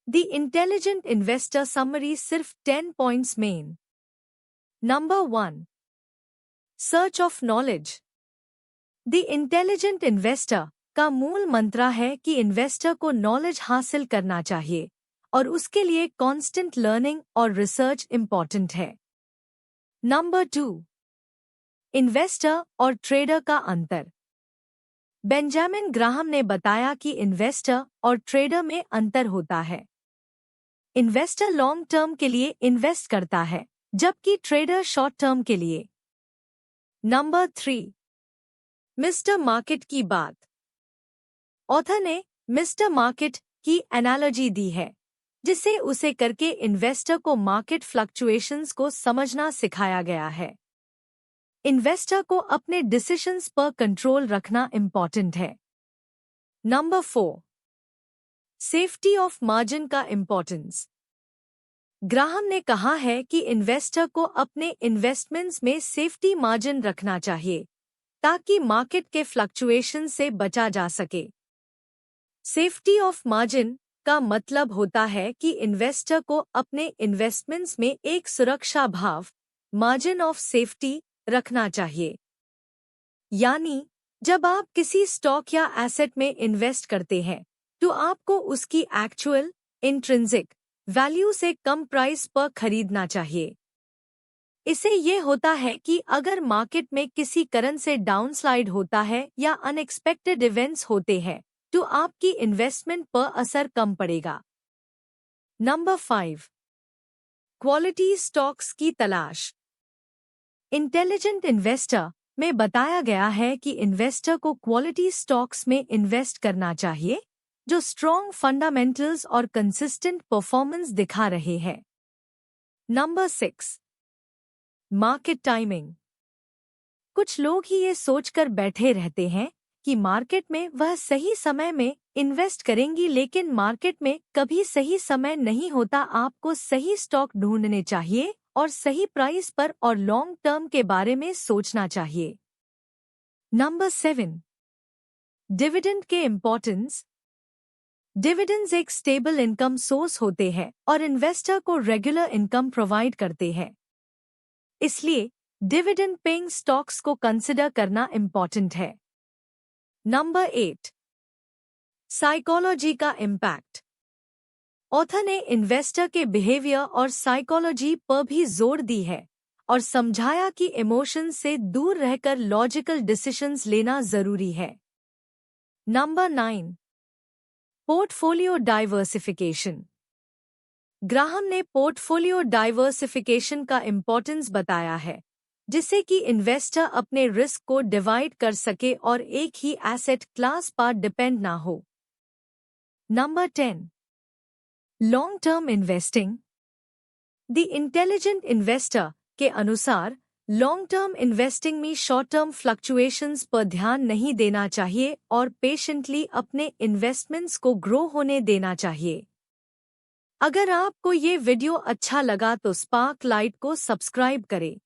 The intelligent investor summary सिर्फ 10 points main. Number 1, search of knowledge. The intelligent investor का मूल मंत्र है कि इन्वेस्टर को नॉलेज हासिल करना चाहिए और उसके लिए कांस्टेंट लर्निंग और रिसर्च इंपॉर्टेंट है। नंबर 2, इन्वेस्टर और ट्रेडर का अंतर। बेंजामिन ग्राहम ने बताया कि इन्वेस्टर और ट्रेडर में अंतर होता है। इन्वेस्टर लॉन्ग टर्म के लिए इन्वेस्ट करता है, जबकि ट्रेडर शॉर्ट टर्म के लिए। नंबर 3, मिस्टर मार्केट की बात। ऑथर ने मिस्टर मार्केट की एनालॉजी दी है, जिसे उसे करके इन्वेस्टर को मार्केट फ्लक्चुएशंस को समझना सिखाया गया है। इन्वेस्टर को अपने डिसीजंस पर कंट्रोल रखना इंपॉर्टेंट है। नंबर 4, सेफ्टी ऑफ मार्जिन का इंपॉर्टेंस। ग्राहम ने कहा है कि इन्वेस्टर को अपने इन्वेस्टमेंट्स में सेफ्टी मार्जिन रखना चाहिए ताकि मार्केट के फ्लक्चुएशन से बचा जा सके। सेफ्टी ऑफ मार्जिन का मतलब होता है कि इन्वेस्टर को अपने इन्वेस्टमेंट्स में एक सुरक्षा भाव, मार्जिन ऑफ सेफ्टी, रखना चाहिए। यानी जब आप किसी स्टॉक या एसेट में इन्वेस्ट करते हैं तो आपको उसकी एक्चुअल इंट्रिंसिक वैल्यू से कम प्राइस पर खरीदना चाहिए। इससे ये होता है कि अगर मार्केट में किसी कारण से डाउनस्लाइड होता है या अनएक्सपेक्टेड इवेंट्स होते हैं तो आपकी इन्वेस्टमेंट पर असर कम पड़ेगा। नंबर 5, क्वालिटी स्टॉक्स की तलाश। इंटेलिजेंट इन्वेस्टर में बताया गया है कि इन्वेस्टर को क्वालिटी स्टॉक्स में इन्वेस्ट करना चाहिए जो स्ट्रॉन्ग फंडामेंटल्स और कंसिस्टेंट परफॉर्मेंस दिखा रहे हैं। Number 6, market timing. कुछ लोग ही ये सोचकर बैठे रहते हैं कि मार्केट में वह सही समय में इन्वेस्ट करेंगी, लेकिन मार्केट में कभी सही समय नहीं होता। आपको सही स्टॉक ढूंढने चाहिए और सही प्राइस पर और लॉन्ग टर्म के बारे में सोचना चाहिए। नंबर 7, डिविडेंड के इम्पोर्टेंस। डिविडेंड्स एक स्टेबल इनकम सोर्स होते हैं और इन्वेस्टर को रेगुलर इनकम प्रोवाइड करते हैं। इसलिए डिविडेंड पेइंग स्टॉक्स को कंसिडर करना इम्पॉर्टेंट है। नंबर 8, साइकोलॉजी का इम्पैक्ट। ऑथर ने इन्वेस्टर के बिहेवियर और साइकोलॉजी पर भी जोर दी है और समझाया कि इमोशंस से दूर रहकर लॉजिकल डिसीजंस लेना जरूरी है। Number 9, portfolio diversification. ग्राहम ने पोर्टफोलियो डाइवर्सिफिकेशन का इम्पोर्टेंस बताया है, जिससे कि इन्वेस्टर अपने रिस्क को डिवाइड कर सके और एक ही एसेट क्लास पर डिपेंड ना हो। Number 10, long term investing. The intelligent investor के अनुसार लॉन्ग टर्म इन्वेस्टिंग में शॉर्ट टर्म फ्लक्चुएशंस पर ध्यान नहीं देना चाहिए और पेशेंटली अपने इन्वेस्टमेंट्स को ग्रो होने देना चाहिए। अगर आपको ये वीडियो अच्छा लगा तो स्पार्क लाइट को सब्सक्राइब करें।